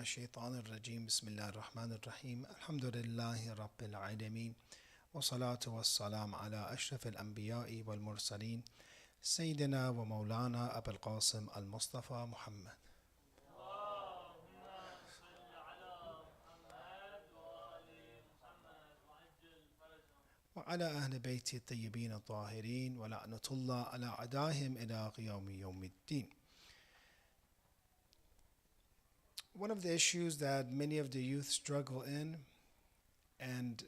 الشيطان الرجيم بسم الله الرحمن الرحيم الحمد لله رب العالمين والصلاة والسلام على أشرف الأنبياء والمرسلين سيدنا ومولانا أبي القاسم المصطفى محمد وعلى أهل بيت الطيبين الطاهرين ولعنة الله على أعدائهم إلى قيام يوم الدين. One of the issues that many of the youth struggle in, and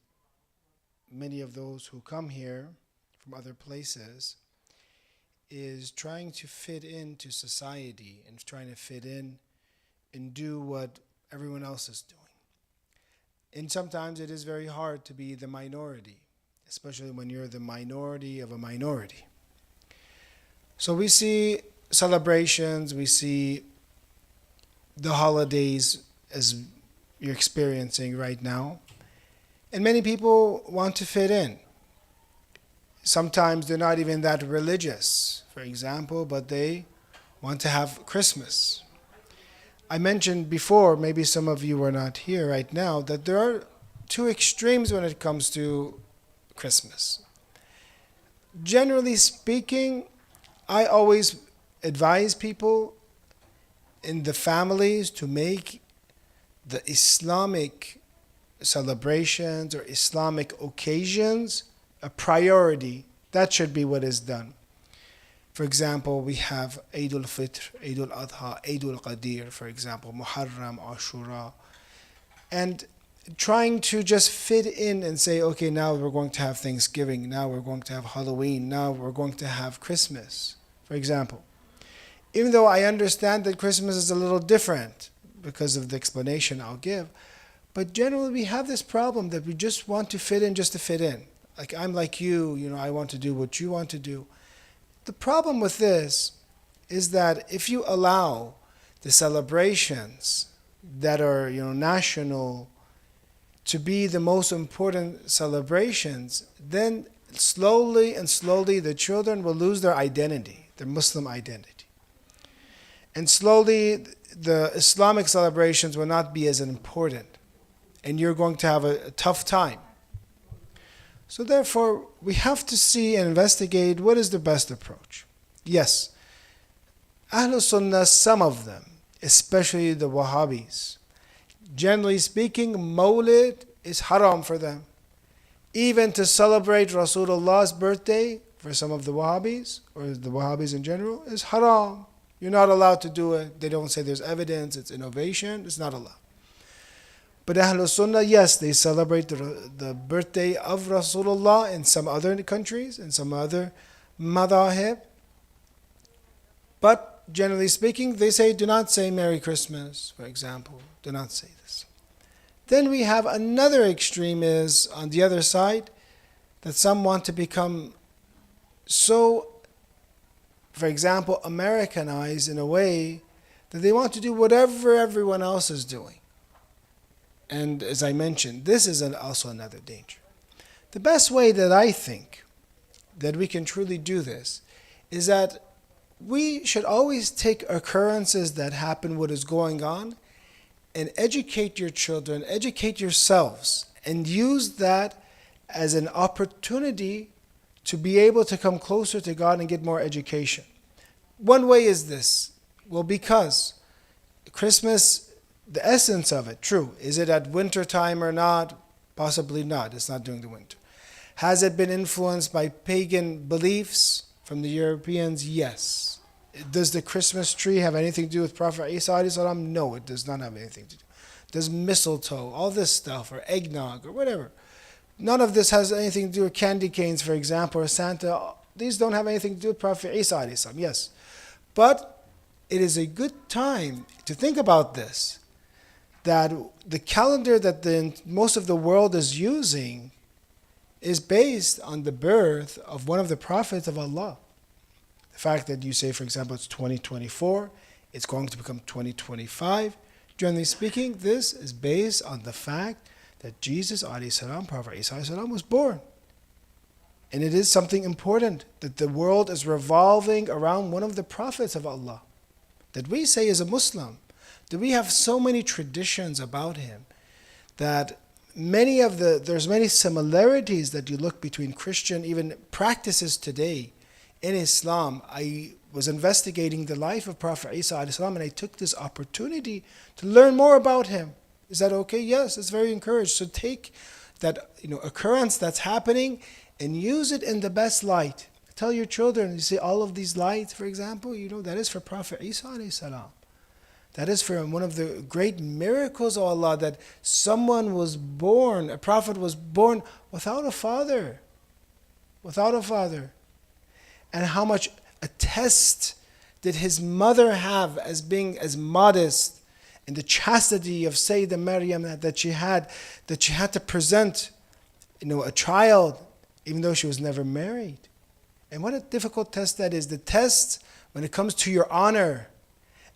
many of those who come here from other places, is trying to fit into society and trying to fit in and do what everyone else is doing. And sometimes it is very hard to be the minority, especially when you're the minority of a minority. So we see celebrations, we see the holidays as you're experiencing right now. And many people want to fit in. Sometimes they're not even that religious, for example, but they want to have Christmas. I mentioned before, maybe some of you are not here right now, that there are two extremes when it comes to Christmas. Generally speaking, I always advise people in the families to make the Islamic celebrations or Islamic occasions a priority. That should be what is done. For example, we have Eid al-Fitr, Eid al-Adha, Eid al-Qadir, for example, Muharram, Ashura. And trying to just fit in and say, okay, now we're going to have Thanksgiving, now we're going to have Halloween, now we're going to have Christmas, for example. Even though I understand that Christmas is a little different because of the explanation I'll give, but generally we have this problem that we just want to fit in just to fit in. Like I'm like you, I want to do what you want to do. The problem with this is that if you allow the celebrations that are, national to be the most important celebrations, then slowly and slowly the children will lose their identity, their Muslim identity. And slowly the Islamic celebrations will not be as important. And you're going to have a tough time. So therefore, we have to see and investigate what is the best approach. Yes, Ahlul Sunnah, some of them, especially the Wahhabis, generally speaking, Mawlid is haram for them. Even to celebrate Rasulullah's birthday for some of the Wahhabis, or the Wahhabis in general, is haram. You're not allowed to do it. They don't say there's evidence, it's innovation, it's not allowed. But Ahlul Sunnah, yes, they celebrate the birthday of Rasulullah in some other countries, in some other madahib. But generally speaking, they say, do not say Merry Christmas, for example. Do not say this. Then we have another extreme is, on the other side, that some want to become so, for example, Americanized in a way that they want to do whatever everyone else is doing. And as I mentioned, this is also another danger. The best way that I think that we can truly do this is that we should always take occurrences that happen, what is going on, and educate your children, educate yourselves, and use that as an opportunity to be able to come closer to God and get more education. One way is this. Well, because Christmas, the essence of it, true. Is it at winter time or not? Possibly not. It's not during the winter. Has it been influenced by pagan beliefs from the Europeans? Yes. Does the Christmas tree have anything to do with Prophet Isa? No, it does not have anything to do. Does mistletoe, all this stuff, or eggnog, or whatever. None of this has anything to do with candy canes, for example, or Santa. These don't have anything to do with Prophet Isa. Yes. But it is a good time to think about this, that the calendar that most of the world is using is based on the birth of one of the prophets of Allah. The fact that you say, for example, it's 2024, it's going to become 2025. Generally speaking, this is based on the fact that Jesus, Prophet Isa, was born. And it is something important that the world is revolving around one of the prophets of Allah, that we say as a Muslim, that we have so many traditions about him that there's many similarities that you look between Christian even practices today in Islam. I was investigating the life of Prophet Isa alayhi salam, and I took this opportunity to learn more about him. Is that okay? Yes, it's very encouraged. So take that occurrence that's happening and use it in the best light. Tell your children, you see all of these lights, for example, that is for Prophet Isa alayhi salam. That is for one of the great miracles of Allah, that someone was born, a prophet was born without a father. Without a father. And how much a test did his mother have as being as modest, and the chastity of Sayyidah Maryam that she had to present a child even though she was never married. And what a difficult test that is. The test when it comes to your honor.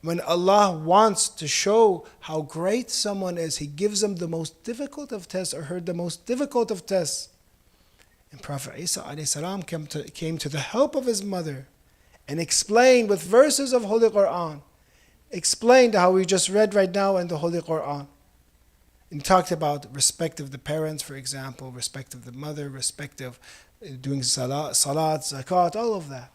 When Allah wants to show how great someone is, He gives them the most difficult of tests, or her the most difficult of tests. And Prophet Isa alayhi salam came to the help of his mother and explained with verses of Holy Quran. Explained how we just read right now in the Holy Quran. And talked about respect of the parents, for example, respect of the mother, respect of doing salat, zakat, all of that.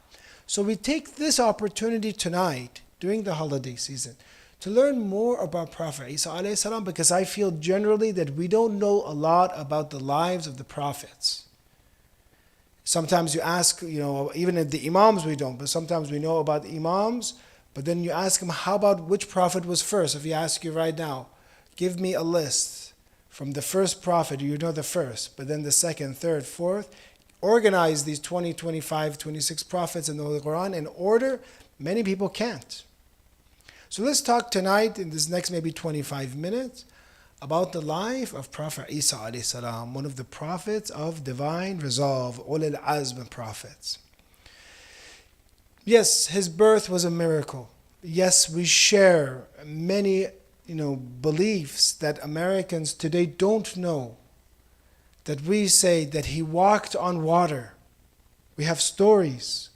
So we take this opportunity tonight, during the holiday season, to learn more about Prophet Isa alayhi salam, because I feel generally that we don't know a lot about the lives of the prophets. Sometimes you ask, even at the Imams we don't, but sometimes we know about the Imams, but then you ask them, how about which prophet was first? If he ask you right now, give me a list from the first prophet, you know the first, but then the second, third, fourth, organize these 20, 25, 26 prophets in the Holy Quran in order. Many people can't. So let's talk tonight, in this next maybe 25 minutes, about the life of Prophet Isa alayhi salam, one of the prophets of divine resolve, Ulul Azm prophets. Yes, his birth was a miracle. Yes, we share many beliefs that Americans today don't know. That we say that he walked on water. We have stories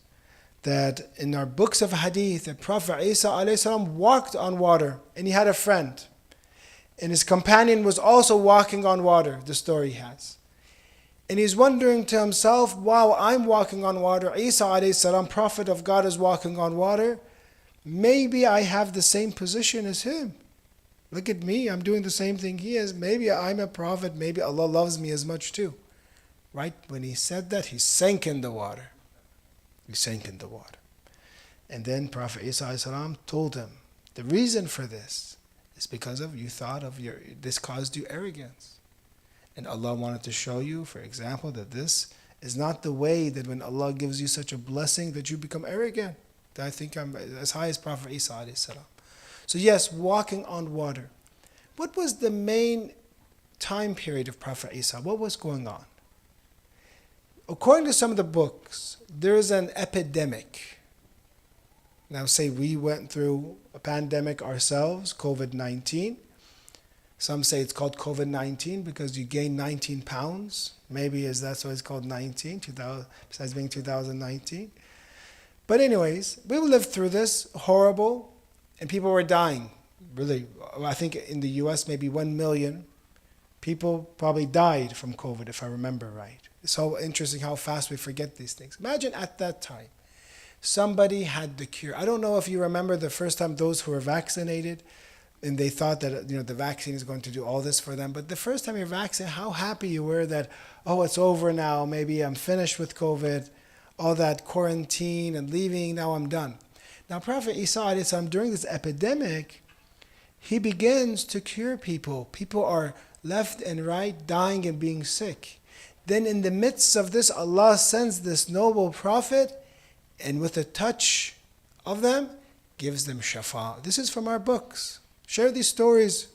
that in our books of hadith, that Prophet Isa alayhi salam walked on water, and he had a friend. And his companion was also walking on water, the story has. And he's wondering to himself, wow, I'm walking on water. Isa alayhi salam, Prophet of God, is walking on water. Maybe I have the same position as him. Look at me, I'm doing the same thing he is. Maybe I'm a prophet, maybe Allah loves me as much too. Right when he said that, he sank in the water. He sank in the water. And then Prophet Isa alayhi salam told him, the reason for this is because of you thought of this caused you arrogance. And Allah wanted to show you, for example, that this is not the way that when Allah gives you such a blessing that you become arrogant. That I think I'm as high as Prophet Isa alayhi salam. So yes, walking on water. What was the main time period of Prophet Isa? What was going on? According to some of the books, there is an epidemic. Now say we went through a pandemic ourselves, COVID-19. Some say it's called COVID-19 because you gained 19 pounds. Maybe that's why it's called 19, besides being 2019. But anyways, we lived through this, horrible, and people were dying. Really, I think in the US, maybe 1 million people probably died from COVID, if I remember right. It's so interesting how fast we forget these things. Imagine at that time, somebody had the cure. I don't know if you remember the first time those who were vaccinated, and they thought that the vaccine is going to do all this for them. But the first time you're vaccinated, how happy you were that, oh, it's over now. Maybe I'm finished with COVID. All that quarantine and leaving, now I'm done. Now Prophet Isa alayhi salam, during this epidemic, he begins to cure people. People are left and right dying and being sick. Then in the midst of this, Allah sends this noble prophet, and with a touch of them, gives them shafa. This is from our books. Share these stories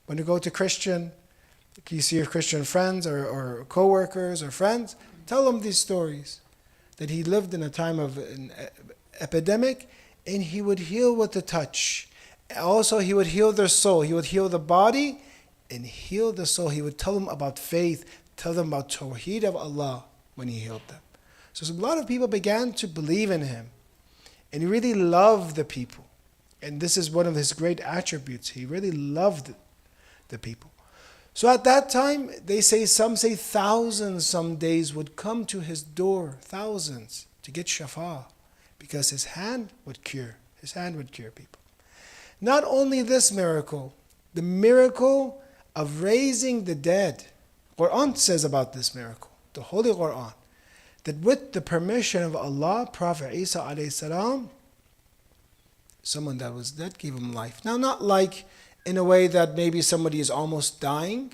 when you go to Christian, you see your Christian friends or co-workers or friends, tell them these stories. That he lived in a time of an epidemic, and he would heal with a touch. Also, he would heal their soul. He would heal the body and heal the soul. He would tell them about faith, tell them about Tawheed of Allah when he healed them. So a lot of people began to believe in him. And he really loved the people. And this is one of his great attributes. He really loved the people. So at that time, some say thousands some days would come to his door, thousands, to get shafa, because his hand would cure. His hand would cure people. Not only this miracle, the miracle of raising the dead. Quran says about this miracle, the Holy Quran, that with the permission of Allah, Prophet Isa alayhi salam, someone that was dead gave him life. Now, not like in a way that maybe somebody is almost dying.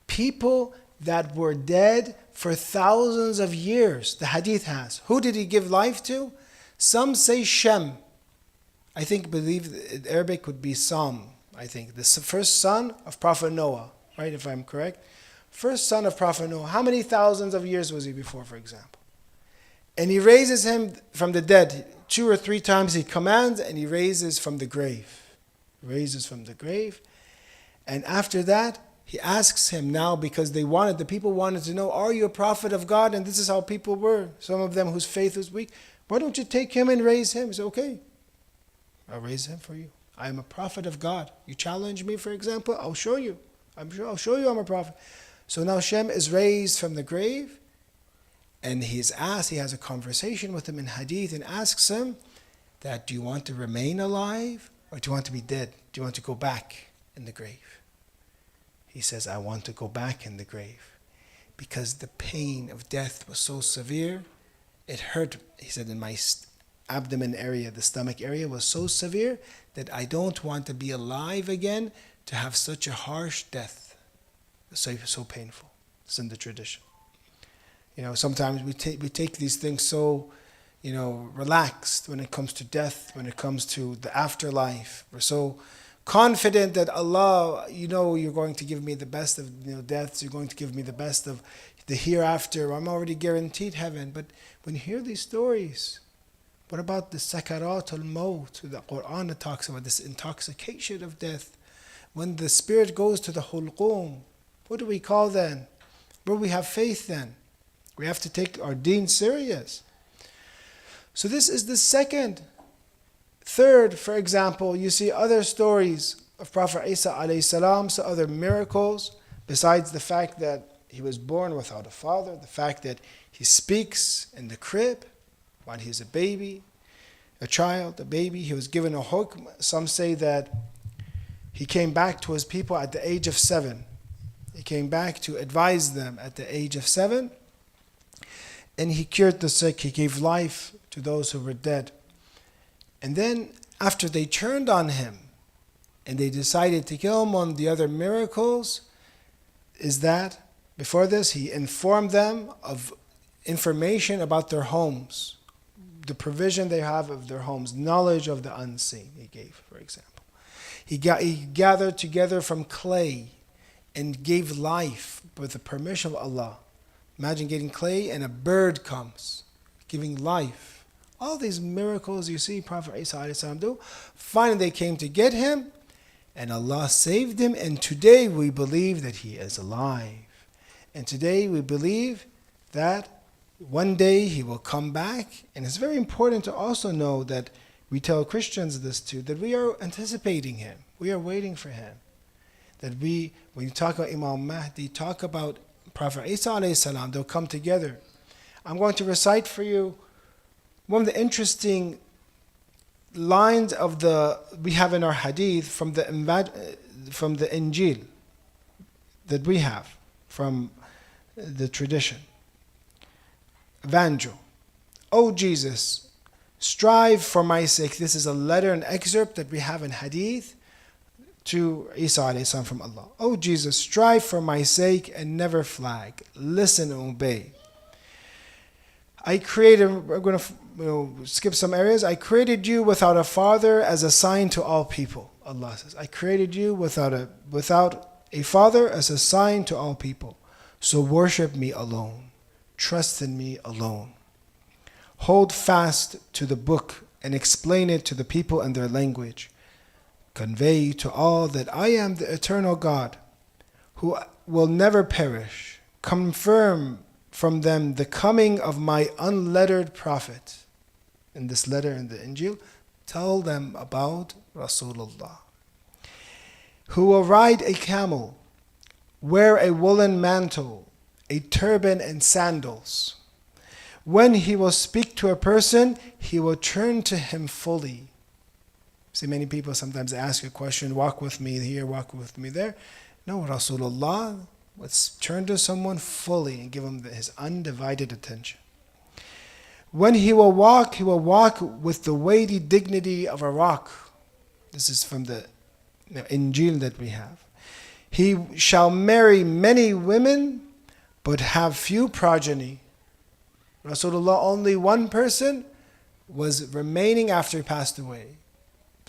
People that were dead for thousands of years, the hadith has. Who did he give life to? Some say Shem. I believe in Arabic would be Sam, I think. The first son of Prophet Noah, right, if I'm correct. First son of Prophet Noah. How many thousands of years was he before, for example? And he raises him from the dead. 2 or 3 times he commands and he raises from the grave. Raises from the grave. And after that, he asks him now, because the people wanted to know, are you a prophet of God? And this is how people were. Some of them whose faith was weak. Why don't you take him and raise him? He said, okay, I'll raise him for you. I am a prophet of God. You challenge me, for example, I'll show you. I'll show you I'm a prophet. So now Shem is raised from the grave, and he's asked, he has a conversation with him in hadith and asks him that, do you want to remain alive or do you want to be dead? Do you want to go back in the grave? He says, I want to go back in the grave, because the pain of death was so severe. It hurt, he said, in my abdomen area, the stomach area was so severe that I don't want to be alive again to have such a harsh death. So painful. It's in the tradition. Sometimes we take these things so, relaxed when it comes to death, when it comes to the afterlife. We're so confident that Allah, you're going to give me the best of deaths. You're going to give me the best of the hereafter. I'm already guaranteed heaven. But when you hear these stories, what about the sakarat al-maut? The Quran talks about this intoxication of death. When the spirit goes to the hulqum, what do we call then? Where we have faith then? We have to take our deen serious. So this is the second. Third, for example, you see other stories of Prophet Isa alayhi salam, so other miracles, besides the fact that he was born without a father, the fact that he speaks in the crib while he's a baby, a child, a baby. He was given a hukm. Some say that he came back to his people at the age of 7. He came back to advise them at the age of 7. And he cured the sick. He gave life to those who were dead. And then after they turned on him and they decided to kill him, on the other miracles is that before this he informed them of information about their homes, the provision they have of their homes, knowledge of the unseen he gave, for example. He gathered together from clay and gave life with the permission of Allah. Imagine getting clay and a bird comes, giving life. All these miracles you see Prophet Isa do. Finally they came to get him, and Allah saved him, and today we believe that he is alive. And today we believe that one day he will come back. And it's very important to also know that we tell Christians this too, that we are anticipating him. We are waiting for him. That when you talk about Imam Mahdi, talk about Prophet Isa alayhi salam, they'll come together. I'm going to recite for you one of the interesting lines we have in our hadith from the Injil that we have from the tradition. Evangel. O Jesus, strive for my sake. This is a letter, an excerpt that we have in hadith to Isa alayhi salam from Allah. O Jesus, strive for my sake and never flag. Listen and obey. We're going to skip some areas. I created you without a father as a sign to all people. Allah says, I created you without a father as a sign to all people. So worship me alone. Trust in me alone. Hold fast to the book and explain it to the people in their language. Convey to all that I am the eternal God, who will never perish. Confirm from them the coming of my unlettered prophet. In this letter in the Injil, Tell them about Rasulullah, who will ride a camel, wear a woolen mantle, a turban and sandals. When he will speak to a person, he will turn to him fully. See, many people sometimes ask a question, walk with me here, walk with me there. No, Rasulullah would turn to someone fully and give him his undivided attention. When he will walk with the weighty dignity of a rock. This is from the Injil that we have. He shall marry many women, but have few progeny. Rasulullah, only one person was remaining after he passed away.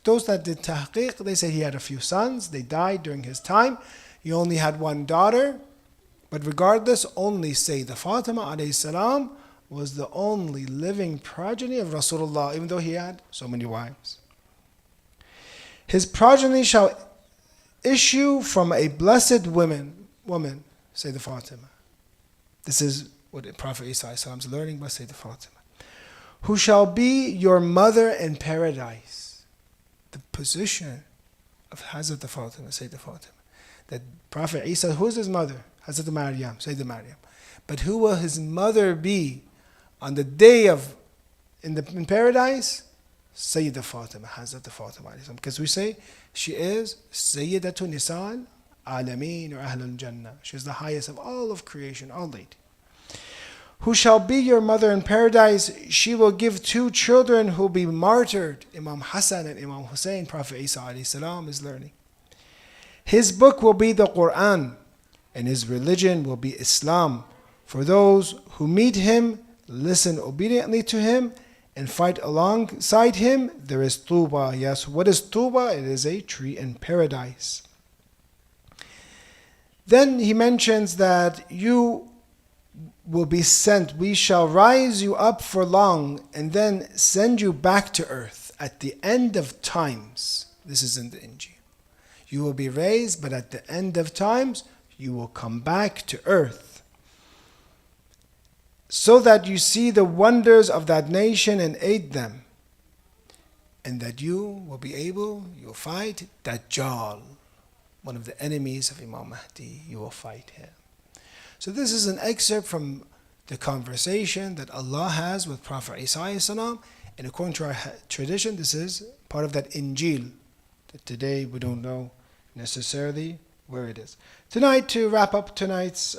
Those that did tahqiq, they say he had a few sons. They died during his time. He only had one daughter. But regardless, only Sayyidah Fatima alayhi salam was the only living progeny of Rasulullah, even though he had so many wives. His progeny shall issue from a blessed woman, Sayyidah Fatima. This is what Prophet Isa is learning by Sayyidah Fatima. Who shall be your mother in paradise. The position of Hazrat Fatima, Sayyidah Fatima. That Prophet Isa, who is his mother? Hazrat Maryam, Sayyidah Maryam. But who will his mother be on the day of in paradise? Sayyidah Fatima, Hazrat Fatima. Because we say she is Sayyidatu Nisan Alameen or Ahlul Jannah. She is the highest of all of creation, all lady. Who shall be your mother in paradise? She will give 2 children who will be martyred. Imam Hassan and Imam Hussein, Prophet Isa alayhi salam is learning. His book will be the Quran, and his religion will be Islam. For those who meet him, listen obediently to him, and fight alongside him, there is Tuba. Yes, what is Tuba? It is a tree in paradise. Then he mentions that you will be sent. We shall rise you up for long and then send you back to earth at the end of times. This is in the Injil. You will be raised, but at the end of times, you will come back to earth, so that you see the wonders of that nation and aid them, and that you will fight Dajjal, one of the enemies of Imam Mahdi. You will fight him. So this is an excerpt from the conversation that Allah has with Prophet Isa alayhi salam, and according to our tradition, this is part of that Injil that today we don't know necessarily where it is. Tonight, to wrap up tonight's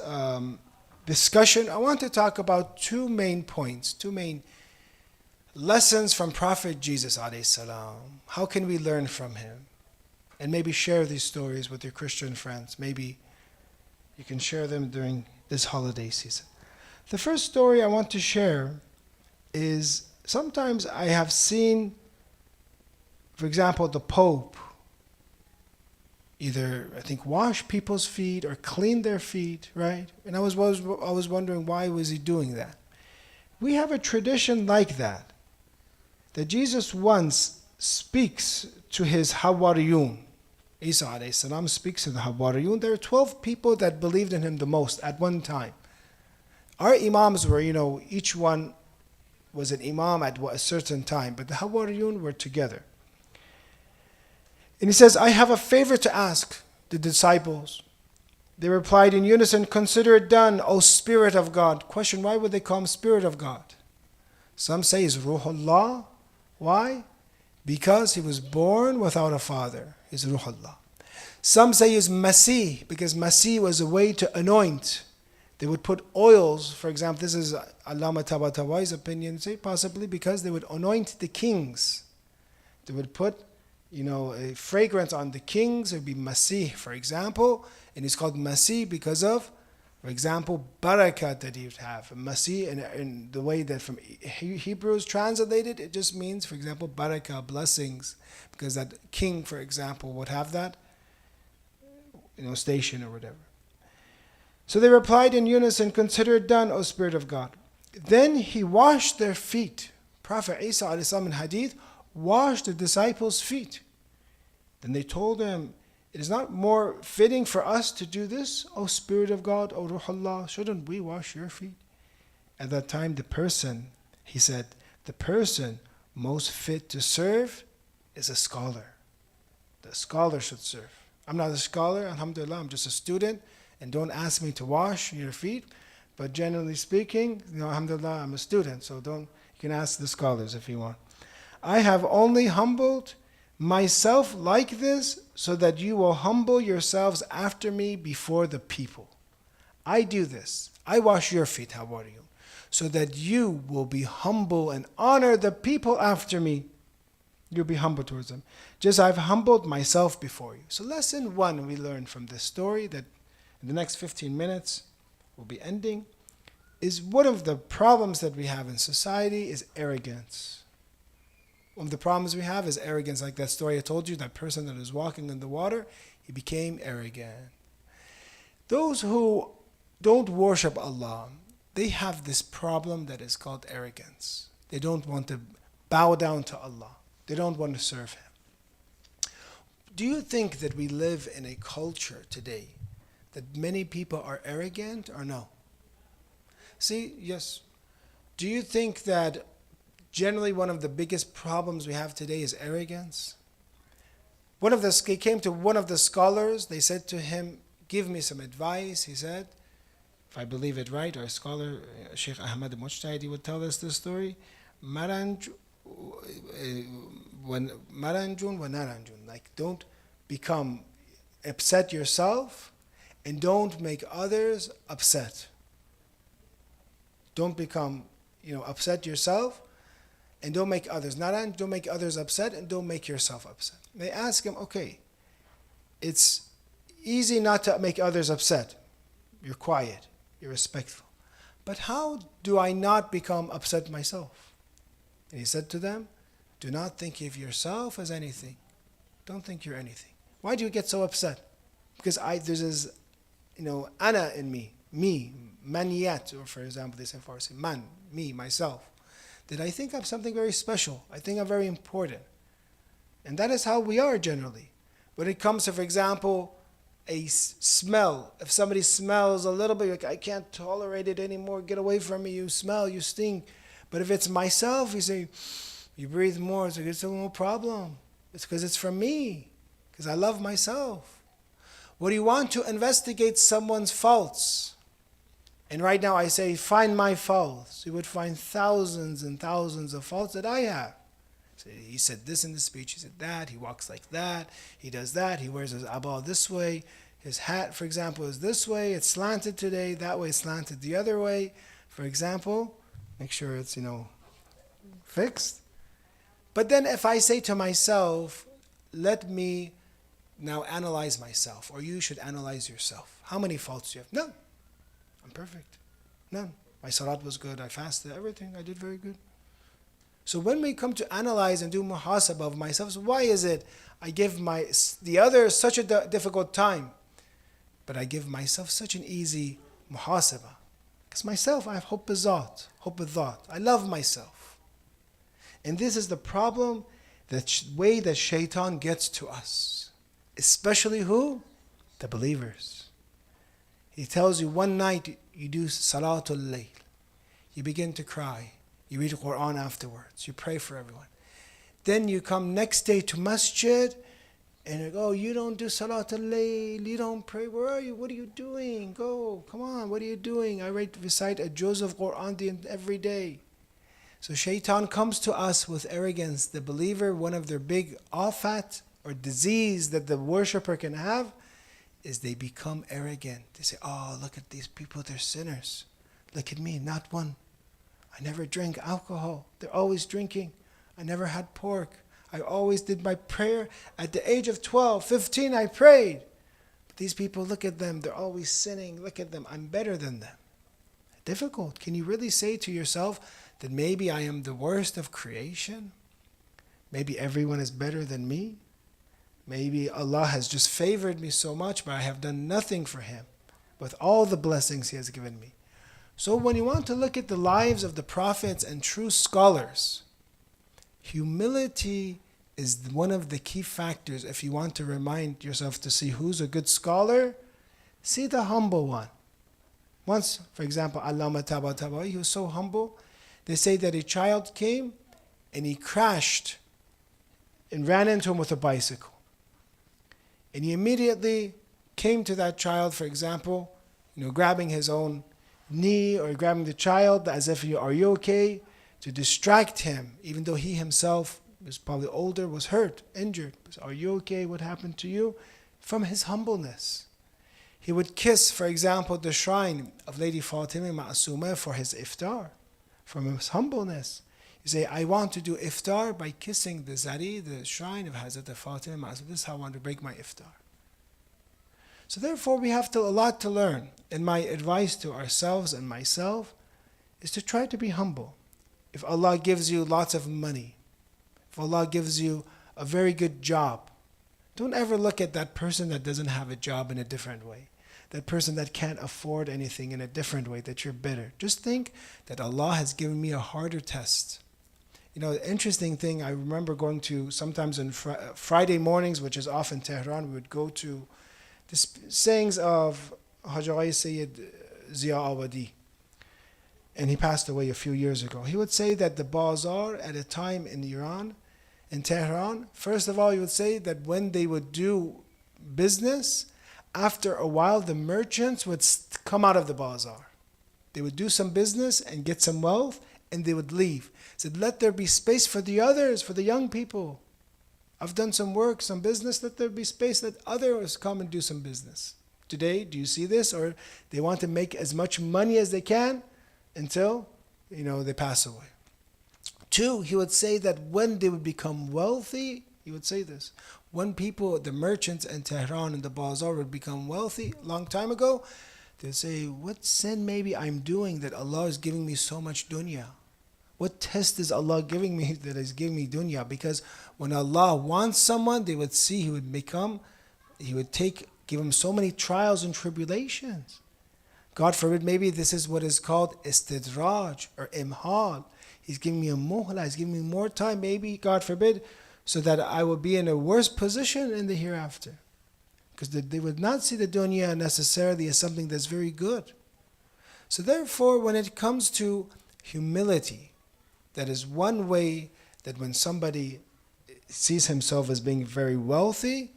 discussion, I want to talk about 2 main points, 2 main lessons from Prophet Jesus alayhi salam. How can we learn from him? And maybe share these stories with your Christian friends. Maybe you can share them during this holiday season. The first story I want to share is sometimes I have seen, for example, the Pope either, I think, wash people's feet or clean their feet, right? And I was wondering, why was he doing that? We have a tradition like that Jesus once speaks to his Hawariyun. Isa alayhi salam speaks to the Hawariyun. There are 12 people that believed in him the most at one time. Our Imams were, each one was an Imam at a certain time, but the Hawariyun were together. And he says, I have a favor to ask the disciples. They replied in unison, consider it done, O Spirit of God. Question, why would they call him Spirit of God? Some say he's Ruhullah. Why? Because he was born without a father. He's Ruhullah. Some say he's Masih, because Masih was a way to anoint. They would put oils, for example, this is Allama Tabatawai's opinion, say possibly because they would anoint the kings. They would put a fragrance on the kings. It would be Masih, for example. And it's called Masih because of, for example, barakat that he would have. Masih, in the way that from Hebrews translated, it just means, for example, barakah, blessings. Because that king, for example, would have that, station or whatever. So they replied in unison, consider it done, O Spirit of God. Then he washed their feet. Prophet Isa alayhi salam in hadith washed the disciples' feet. Then they told him, it is not more fitting for us to do this, O Spirit of God, O Ruhullah, shouldn't we wash your feet? At that time, he said, the person most fit to serve is a scholar. The scholar should serve. I'm not a scholar, alhamdulillah, I'm just a student, and don't ask me to wash your feet. But generally speaking, alhamdulillah, I'm a student, so you can ask the scholars if you want. I have only humbled myself like this so that you will humble yourselves after me before the people. I do this. I wash your feet, how are you? So that you will be humble and honor the people after me. You'll be humble towards them. Just I've humbled myself before you. So lesson 1 we learned from this story that in the next 15 minutes we'll be ending is one of the problems that we have in society is arrogance. One of the problems we have is arrogance. Like that story I told you, that person that was walking in the water, he became arrogant. Those who don't worship Allah, they have this problem that is called arrogance. They don't want to bow down to Allah. They don't want to serve Him. Do you think that we live in a culture today that many people are arrogant or no? See, yes. Do you think that generally one of the biggest problems we have today is arrogance? He came to one of the scholars. They said to him, give me some advice. He said, if I believe it right, our scholar, Sheikh Ahmad Mujtahidi would tell us this story. Maranjun wa naranjun. Like, don't become upset yourself and don't make others upset. Don't become, upset yourself and don't make others. Don't make others upset and don't make yourself upset. They ask him, okay, it's easy not to make others upset. You're quiet. You're respectful. But how do I not become upset myself? And he said to them, do not think of yourself as anything. Don't think you're anything. Why do you get so upset? Because there's this, ana in me, maniyat, or for example, they say in Farsi, man, me, myself. That I think I'm something very special. I think I'm very important. And that is how we are generally. When it comes to, for example, a smell. If somebody smells a little bit, like, I can't tolerate it anymore. Get away from me. You smell. You stink. But if it's myself, you say, you breathe more. It's like, it's no problem. It's because it's from me. Because I love myself. When you want to investigate someone's faults, and right now I say, find my faults, you would find thousands and thousands of faults that I have. So he said this in the speech, he said that, he walks like that, he does that, he wears his Abbas this way, his hat, for example, is this way, it's slanted today, that way it's slanted the other way, for example. Make sure it's, fixed. But then if I say to myself, let me now analyze myself, or you should analyze yourself. How many faults do you have? None. I'm perfect. None. My salat was good, I fasted, everything, I did very good. So when we come to analyze and do muhasabah of myself, so why is it I give the others such a difficult time, but I give myself such an easy muhasabah? Because myself, I have hope of thought. I love myself. And this is the problem, the way that shaitan gets to us. Especially who? The believers. He tells you one night you do Salatul Layl. You begin to cry. You read the Quran afterwards. You pray for everyone. Then you come next day to masjid and you go, you don't do Salatul Layl. You don't pray. Where are you? What are you doing? Go. Come on. What are you doing? I recite a juz of Quran every day. So shaitan comes to us with arrogance. The believer, one of their big afat or disease that the worshipper can have is they become arrogant. They say, oh, look at these people. They're sinners. Look at me, not one. I never drank alcohol. They're always drinking. I never had pork. I always did my prayer. At the age of 12, 15, I prayed. But these people, look at them. They're always sinning. Look at them. I'm better than them. Difficult. Can you really say to yourself that maybe I am the worst of creation? Maybe everyone is better than me? Maybe Allah has just favored me so much, but I have done nothing for Him with all the blessings He has given me. So when you want to look at the lives of the prophets and true scholars, humility is one of the key factors. If you want to remind yourself to see who's a good scholar, see the humble one. Once, for example, Allama Tabatabai, he was so humble. They say that a child came and he crashed and ran into him with a bicycle. And he immediately came to that child, for example, grabbing his own knee or grabbing the child as if, are you okay? To distract him, even though he himself was probably older, was hurt, injured. Are you okay? What happened to you? From his humbleness. He would kiss, for example, the shrine of Lady Fatima Ma'asuma for his iftar, from his humbleness. You say, I want to do iftar by kissing the zari, the shrine of Hazrat Fatima Ma'asuma. This is how I want to break my iftar. So therefore, we have a lot to learn. And my advice to ourselves and myself is to try to be humble. If Allah gives you lots of money, if Allah gives you a very good job, don't ever look at that person that doesn't have a job in a different way. That person that can't afford anything in a different way, that you're bitter. Just think that Allah has given me a harder test. The interesting thing, I remember going to, sometimes on Friday mornings, which is often Tehran, we would go to the sayings of Hajj Sayyid Zia Awadi. And he passed away a few years ago. He would say that the bazaar at a time in Iran, in Tehran, first of all, he would say that when they would do business, after a while the merchants would come out of the bazaar. They would do some business and get some wealth, and they would leave. He said, let there be space for the others, for the young people. I've done some work, some business, let there be space, let others come and do some business. Today, do you see this? Or they want to make as much money as they can until, they pass away. 2, he would say that when they would become wealthy, he would say this, when people, the merchants in Tehran and the bazaar would become wealthy a long time ago, they'd say, what sin maybe I'm doing that Allah is giving me so much dunya? What test is Allah giving me that is giving me dunya? Because when Allah wants someone, they would see He would give him so many trials and tribulations. God forbid, maybe this is what is called istidraj or imhal. He's giving me a muhla, He's giving me more time, maybe, God forbid, so that I will be in a worse position in the hereafter. Because they would not see the dunya necessarily as something that's very good. So therefore, when it comes to humility, that is one way that when somebody sees himself as being very wealthy,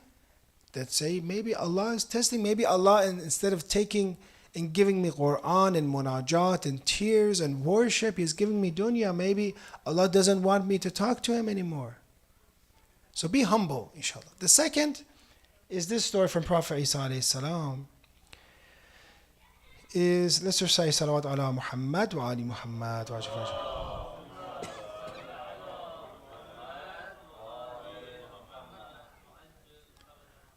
that say, maybe Allah is testing, maybe Allah, instead of taking and giving me Quran and munajat and tears and worship, He's giving me dunya. Maybe Allah doesn't want me to talk to Him anymore. So be humble, inshallah. The second is this story from Prophet Isa alayhi salam. Let's recite salawat ala Muhammad wa ali Muhammad wa ajfaj.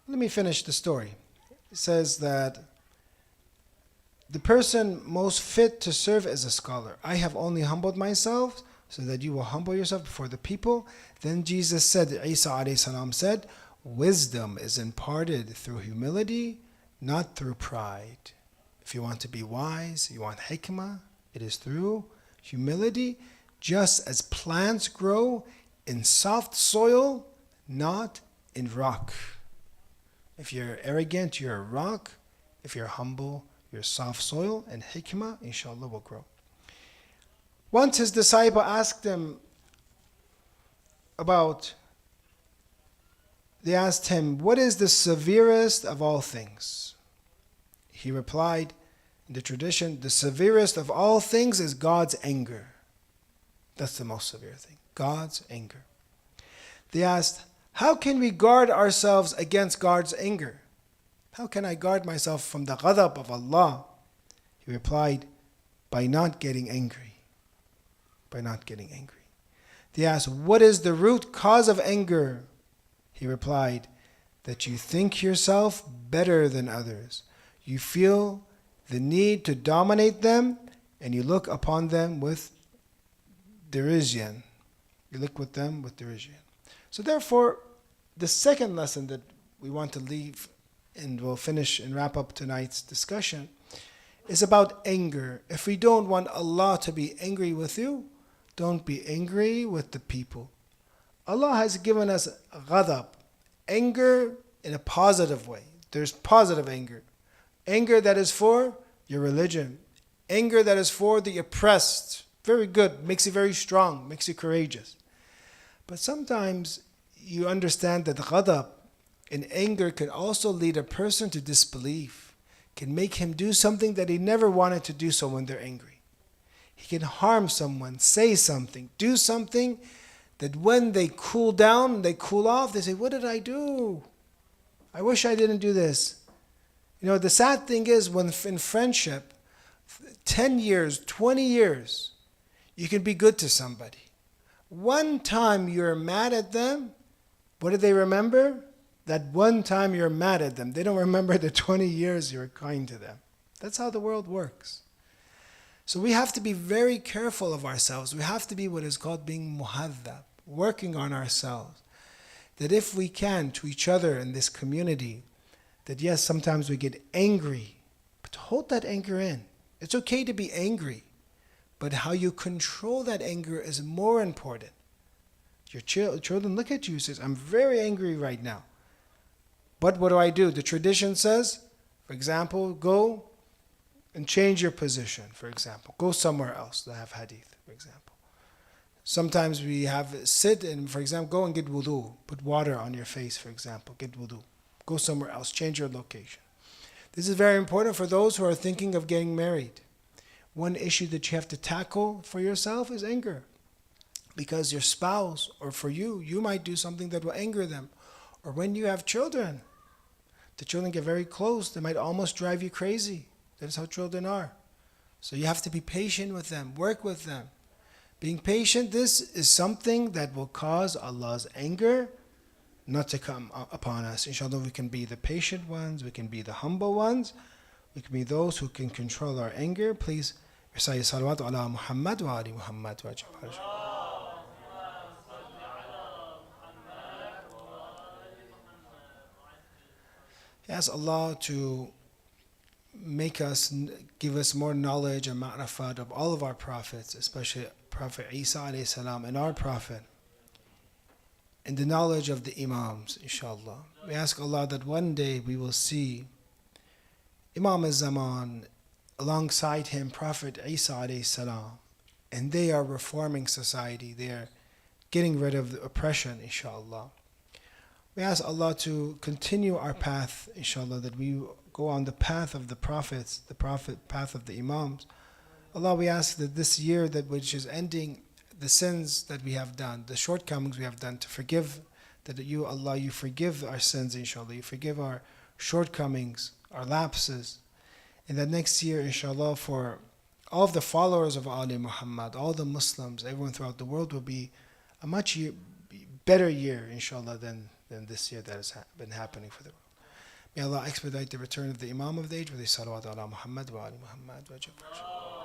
Let me finish the story. It says that the person most fit to serve is a scholar. I have only humbled myself so that you will humble yourself before the people. Then Jesus said, Isa alayhi salam said, wisdom is imparted through humility, not through pride. If you want to be wise, you want hikmah, it is through humility, just as plants grow in soft soil, not in rock. If you're arrogant, you're a rock. If you're humble, you're soft soil, and hikmah, inshallah, will grow. Once his disciple asked him they asked him, what is the severest of all things? He replied, in the tradition, the severest of all things is God's anger. That's the most severe thing, God's anger. They asked, how can we guard ourselves against God's anger? How can I guard myself from the ghadab of Allah? He replied, by not getting angry. By not getting angry. They asked, what is the root cause of anger? He replied, that you think yourself better than others. You feel the need to dominate them, and you look upon them with derision. You look with them with derision. So therefore, the second lesson that we want to leave, and we'll finish and wrap up tonight's discussion, is about anger. If we don't want Allah to be angry with you, don't be angry with the people. Allah has given us ghadab, anger in a positive way. There's positive anger. Anger that is for your religion. Anger that is for the oppressed. Very good. Makes you very strong. Makes you courageous. But sometimes you understand that ghadab and anger can also lead a person to disbelief, can make him do something that he never wanted to do so when they're angry. He can harm someone, say something, do something that when they cool down, they cool off, they say, what did I do? I wish I didn't do this. The sad thing is when in friendship, 10 years, 20 years, you can be good to somebody. One time you're mad at them, what do they remember? That one time you're mad at them. They don't remember the 20 years you were kind to them. That's how the world works. So we have to be very careful of ourselves. We have to be what is called being muhaddab, working on ourselves. That if we can, to each other in this community, that yes, sometimes we get angry, but hold that anger in. It's okay to be angry, but how you control that anger is more important. Your children look at you and says, I'm very angry right now. But what do? The tradition says, for example, go and change your position, for example. Go somewhere else. They have hadith, for example. Sometimes we have sit and, for example, go and get wudu. Put water on your face, for example. Get wudu. Go somewhere else. Change your location. This is very important for those who are thinking of getting married. One issue that you have to tackle for yourself is anger. Because your spouse, or for you, you might do something that will anger them. Or when you have children, the children get very close. They might almost drive you crazy. That is how children are. So you have to be patient with them. Work with them. Being patient, this is something that will cause Allah's anger not to come upon us. Inshallah, we can be the patient ones. We can be the humble ones. We can be those who can control our anger. Please recite salawat ala Muhammad wa ali Muhammad wa ajma'in. Ask Allah to make us, give us more knowledge and ma'rifat of all of our prophets, especially Prophet Isa alayhi salam and our Prophet, and the knowledge of the Imams, inshallah. We ask Allah that one day we will see Imam al-Zaman, alongside him Prophet Isa alayhi salam, and they are reforming society. They are getting rid of the oppression, inshallah. We ask Allah to continue our path, inshallah, that we go on the path of the prophets, path of the Imams. Allah, we ask that this year that which is ending, the sins that we have done, the shortcomings we have done, to forgive, that you, Allah, you forgive our sins, inshallah. You forgive our shortcomings, our lapses. And that next year, inshallah, for all of the followers of Ali Muhammad, all the Muslims, everyone throughout the world will be a much better year, inshallah, than this year that has been happening for the world. May Allah expedite the return of the Imam of the age with the salawat ala Muhammad wa ali Muhammad wa jabbar.